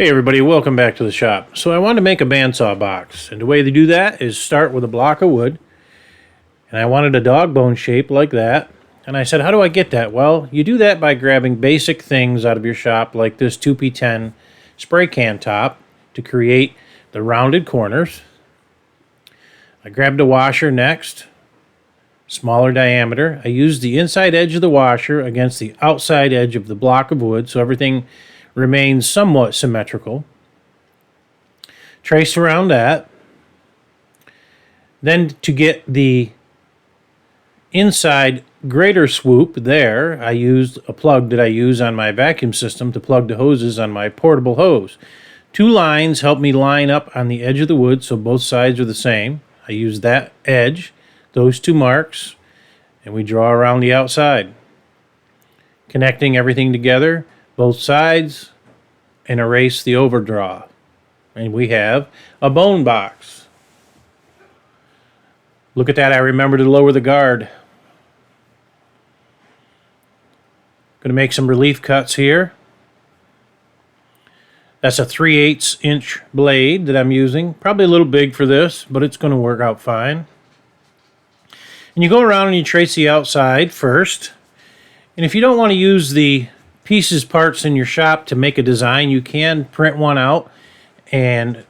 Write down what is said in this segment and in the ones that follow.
Hey everybody, welcome back to the shop. So I wanted to make a bandsaw box, and the way to do that is start with a block of wood, and I wanted a dog bone shape like that. And I said, how do I get that? Well, you do that by grabbing basic things out of your shop like this 2P10 spray can top to create the rounded corners. I grabbed a washer next, smaller diameter. I used the inside edge of the washer against the outside edge of the block of wood so everything remains somewhat symmetrical. Trace around that. Then to get the inside greater swoop there, I used a plug that I use on my vacuum system to plug the hoses on my portable hose. Two lines help me line up on the edge of the wood so both sides are the same. I use that edge, those two marks, and we draw around the outside, connecting everything together, both sides, and erase the overdraw. And we have a bone box. Look at that, I remember to lower the guard. Going to make some relief cuts here. That's a 3/8 inch blade that I'm using. Probably a little big for this, but it's going to work out fine. And you go around and you trace the outside first. And if you don't want to use the parts in your shop to make a design, you can print one out and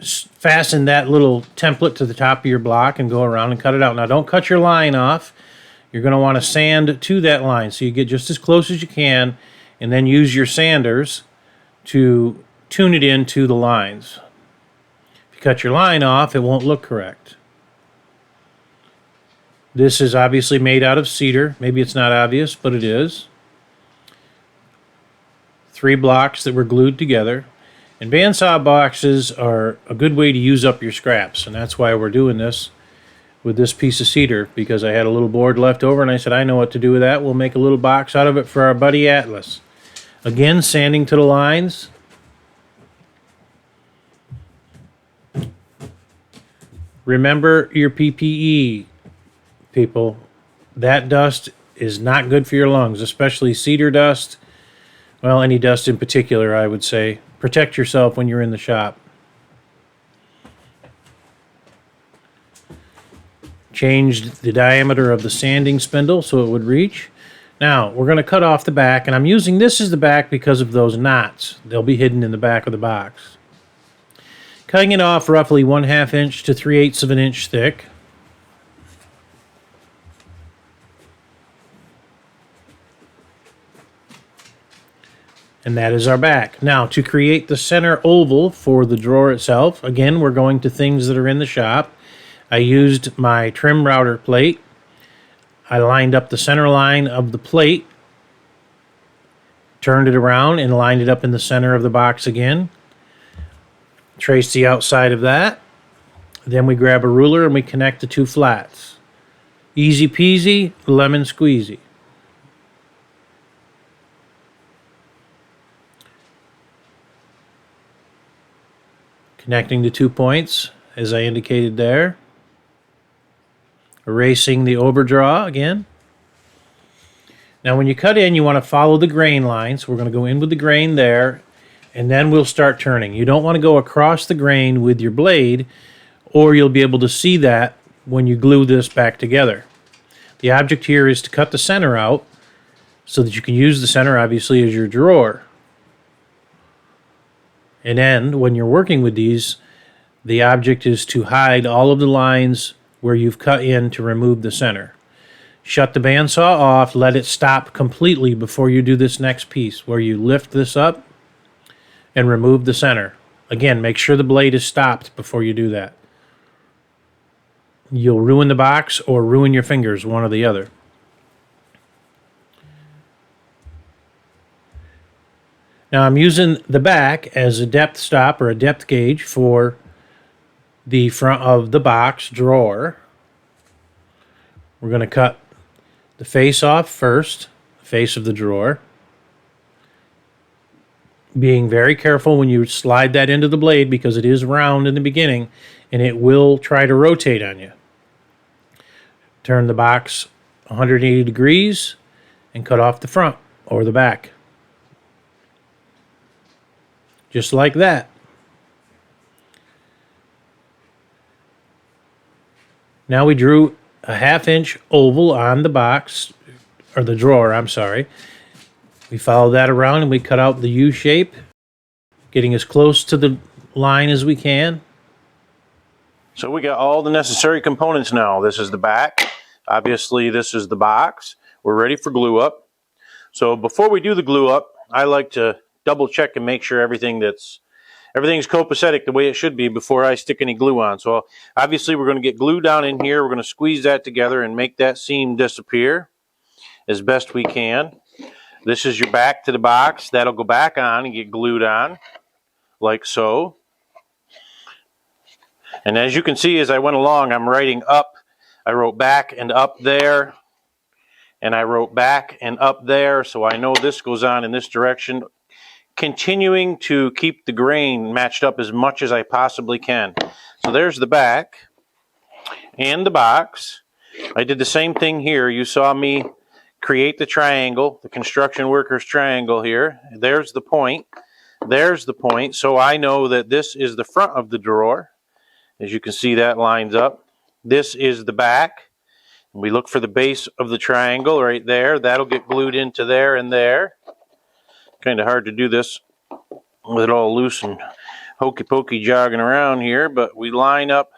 fasten that little template to the top of your block and go around and cut it out. Now don't cut your line off. You're going to want to sand to that line so you get just as close as you can, and then use your sanders to tune it into the lines. If you cut your line off, it won't look correct. This is obviously made out of cedar. Maybe it's not obvious, but it is. 3 blocks that were glued together. And bandsaw boxes are a good way to use up your scraps, and that's why we're doing this with this piece of cedar, because I had a little board left over and I said, I know what to do with that. We'll make a little box out of it for our buddy Atlas. Again, sanding to the lines. Remember your PPE, people. That dust is not good for your lungs, especially cedar dust. Well, any dust in particular, I would say. Protect yourself when you're in the shop. Changed the diameter of the sanding spindle so it would reach. Now, we're going to cut off the back, and I'm using this as the back because of those knots. They'll be hidden in the back of the box. Cutting it off roughly 1/2 inch to 3/8 of an inch thick. And that is our back. Now, to create the center oval for the drawer itself, again, we're going to things that are in the shop. I used my trim router plate. I lined up the center line of the plate, turned it around, and lined it up in the center of the box again. Traced the outside of that. Then we grab a ruler and we connect the 2 flats. Easy peasy, lemon squeezy. Connecting the 2 points, as I indicated there. Erasing the overdraw again. Now when you cut in, you want to follow the grain line. So we're going to go in with the grain there, and then we'll start turning. You don't want to go across the grain with your blade, or you'll be able to see that when you glue this back together. The object here is to cut the center out so that you can use the center, obviously, as your drawer. And then, when you're working with these, the object is to hide all of the lines where you've cut in to remove the center. Shut the bandsaw off, let it stop completely before you do this next piece, where you lift this up and remove the center. Again, make sure the blade is stopped before you do that. You'll ruin the box or ruin your fingers, one or the other. Now I'm using the back as a depth stop or a depth gauge for the front of the box drawer. We're going to cut the face off first, the face of the drawer. Being very careful when you slide that into the blade because it is round in the beginning and it will try to rotate on you. Turn the box 180 degrees and cut off the front or the back. just like that. Now we drew a 1/2 inch oval on the box, or the drawer, I'm sorry. We followed that around and we cut out the U shape, getting as close to the line as we can. So we got all the necessary components now. This is the back. Obviously, this is the box. We're ready for glue up. So before we do the glue up, I like to double check and make sure everything's copacetic the way it should be before I stick any glue on. So obviously we're going to get glue down in here. We're going to squeeze that together and make that seam disappear as best we can. This is your back to the box. That'll go back on and get glued on like so. And as you can see, as I went along, I'm writing up. I wrote back and up there, and I wrote back and up there, so I know this goes on in this direction, continuing to keep the grain matched up as much as I possibly can. So there's the back and the box. I did the same thing here. You saw me create the triangle, the construction worker's triangle here. There's the point. There's the point. So I know that this is the front of the drawer. As you can see, that lines up. This is the back. We look for the base of the triangle right there. That'll get glued into there and there. Kind of hard to do this with it all loose and hokey pokey jogging around here, but we line up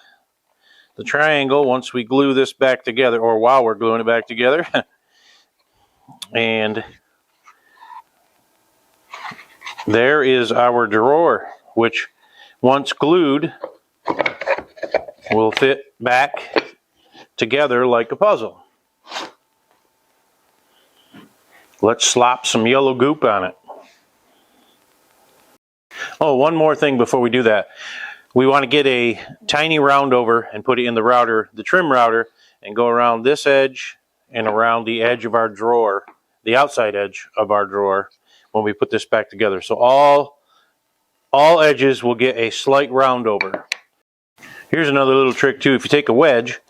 the triangle once we glue this back together, or while we're gluing it back together. And there is our drawer, which once glued will fit back together like a puzzle. Let's slop some yellow goop on it. Oh, one more thing before we do that. We want to get a tiny round over and put it in the router, the trim router, and go around this edge and around the edge of our drawer, the outside edge of our drawer, when we put this back together. So all edges will get a slight round over. Here's another little trick too. If you take a wedge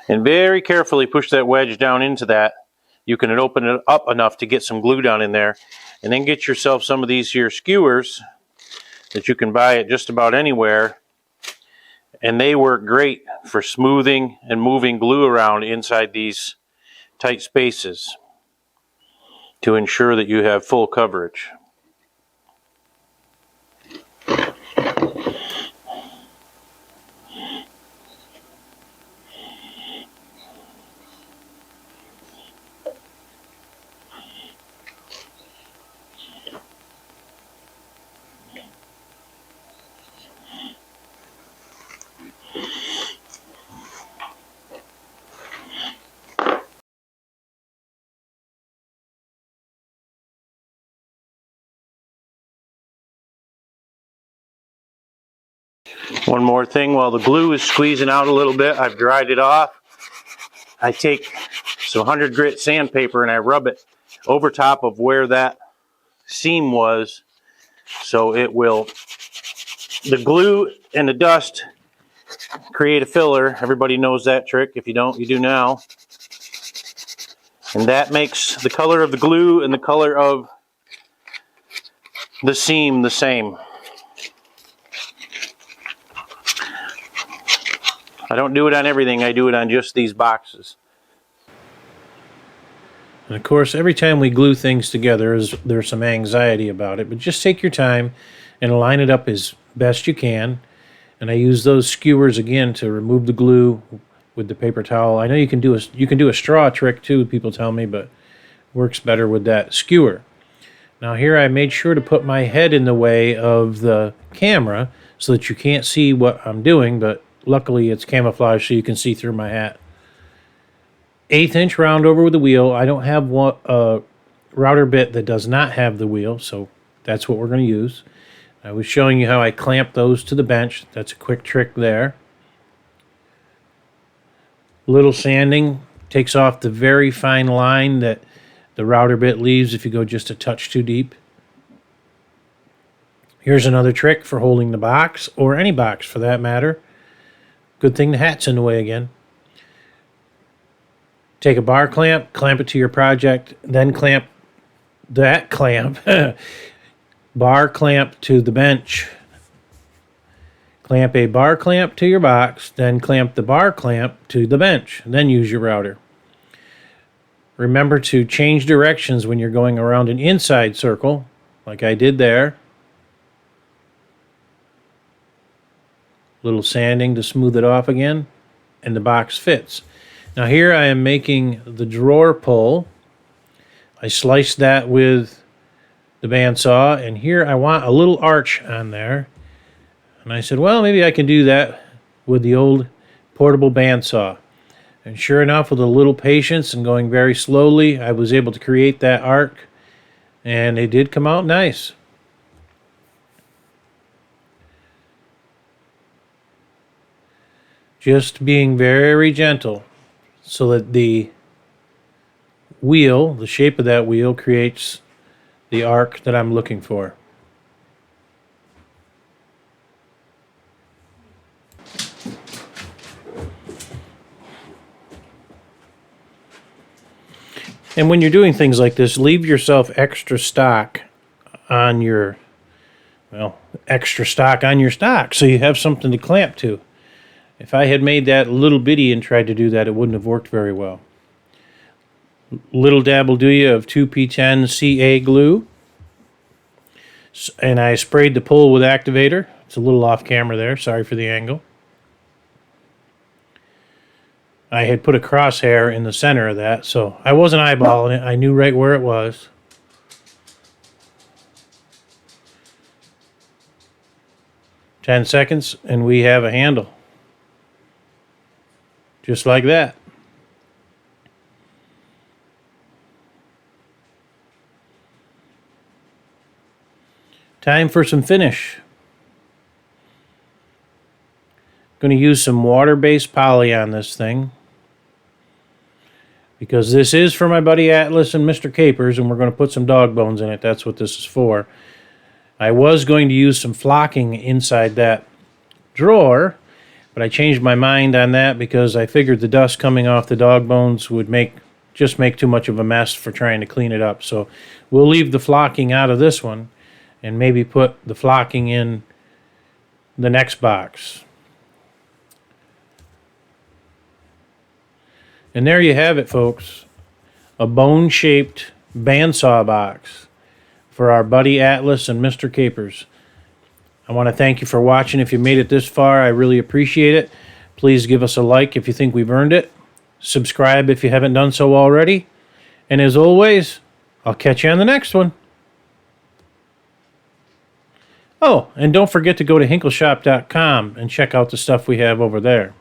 and very carefully push that wedge down into that, you can open it up enough to get some glue down in there, and then get yourself some of these here skewers that you can buy at just about anywhere, and they work great for smoothing and moving glue around inside these tight spaces to ensure that you have full coverage. One more thing, while the glue is squeezing out a little bit, I've dried it off. I take some 100 grit sandpaper and I rub it over top of where that seam was, so it will, the glue and the dust create a filler. Everybody knows that trick. If you don't, you do now. And that makes the color of the glue and the color of the seam the same. I don't do it on everything, I do it on just these boxes. And of course, every time we glue things together, there's some anxiety about it, but just take your time and line it up as best you can. And I use those skewers again to remove the glue with the paper towel. I know you can do a straw trick too, people tell me, but works better with that skewer. Now here I made sure to put my head in the way of the camera so that you can't see what I'm doing, but luckily it's camouflage so you can see through my hat. 1/8 inch round over with the wheel. I don't have a router bit that does not have the wheel, so that's what we're going to use. I was showing you how I clamp those to the bench. That's a quick trick there. Little sanding takes off the very fine line that the router bit leaves if you go just a touch too deep. Here's another trick for holding the box, or any box for that matter. Good thing the hat's in the way again. Take a bar clamp, clamp it to your project, then clamp that clamp bar clamp to the bench. Clamp a bar clamp to your box, then clamp the bar clamp to the bench, then use your router. Remember to change directions when you're going around an inside circle, like I did there. Little sanding to smooth it off again, and the box fits. Now here I am making the drawer pull. I sliced that with the bandsaw, and here I want a little arch on there. And I said, well, maybe I can do that with the old portable bandsaw. And sure enough, with a little patience and going very slowly, I was able to create that arc, and it did come out nice. Just being very gentle so that the wheel, the shape of that wheel, creates the arc that I'm looking for. And when you're doing things like this, leave yourself extra stock on your, extra stock on your stock so you have something to clamp to. If I had made that little bitty and tried to do that, it wouldn't have worked very well. Little dab will do you of 2P10 CA glue. And I sprayed the pull with activator. It's a little off camera there. Sorry for the angle. I had put a crosshair in the center of that, so I wasn't eyeballing it. I knew right where it was. "10 seconds, and we have a handle. Just like that. Time for some finish. Going to use some water-based poly on this thing, because this is for my buddy Atlas and Mr.Capers, and we're going to put some dog bones in it. That's what this is for. I was going to use some flocking inside that drawer, but I changed my mind on that because I figured the dust coming off the dog bones would just make too much of a mess for trying to clean it up. So we'll leave the flocking out of this one and maybe put the flocking in the next box. And there you have it, folks. A bone-shaped bandsaw box for our buddy Atlas and Mr.Capers. I want to thank you for watching. If you made it this far, I really appreciate it. Please give us a like if you think we've earned it. Subscribe if you haven't done so already. And as always, I'll catch you on the next one. Oh, and don't forget to go to hinkleshop.com and check out the stuff we have over there.